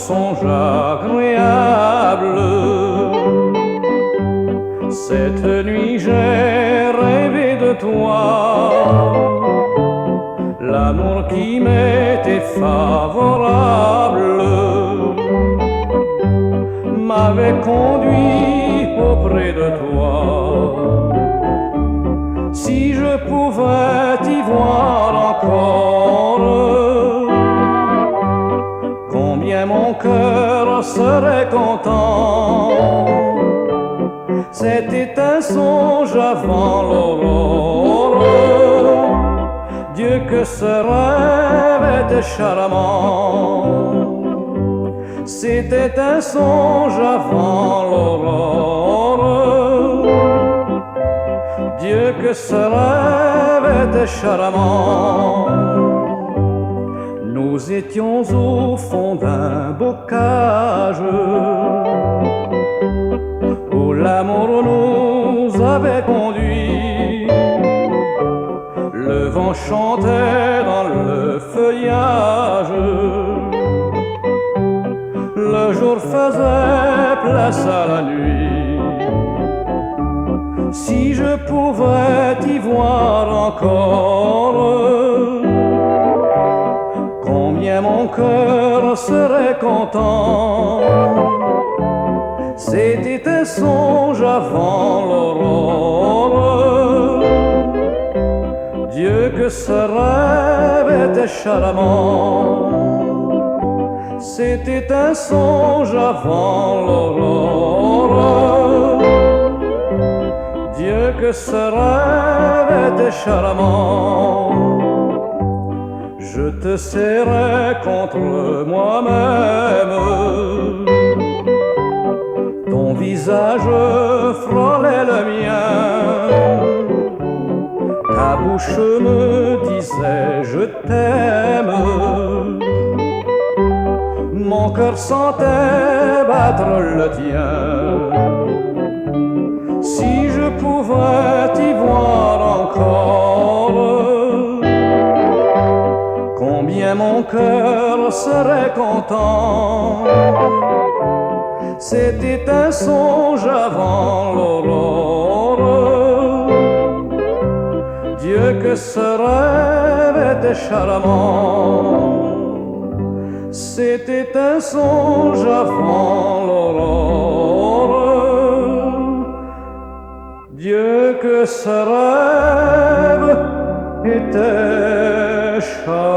songe agréable. Cette nuit j'ai rêvé de toi, l'amour qui m'était favorable m'avait conduit auprès de toi. Si je pouvais t'y voir encore, combien mon cœur serait content. C'était un songe avant l'aurore. Dieu que ce rêve était charmant. C'était un songe avant l'aurore. Dieu que ce rêve était charmant. Nous étions au fond d'un bocage où l'amour nous avait conduits. Le vent chantait dans le feuillage, le jour faisait place à la nuit. Si je pouvais t'y voir encore, combien mon cœur serait content. C'était un songe avant l'aurore. Dieu que ce rêve était charmant. C'était un songe avant l'aurore. Dieu que ce rêve était charmant. Je te serrais contre moi-même, ton visage frôlait le mien, ta bouche me disait je t'aime. Mon cœur sentait battre le tien. Si je pouvais t'y voir encore, combien mon cœur serait content. C'était un songe avant l'aurore. Dieu que ce rêve était charmant. C'était un songe avant l'aurore. Dieu que ce rêve était charmant.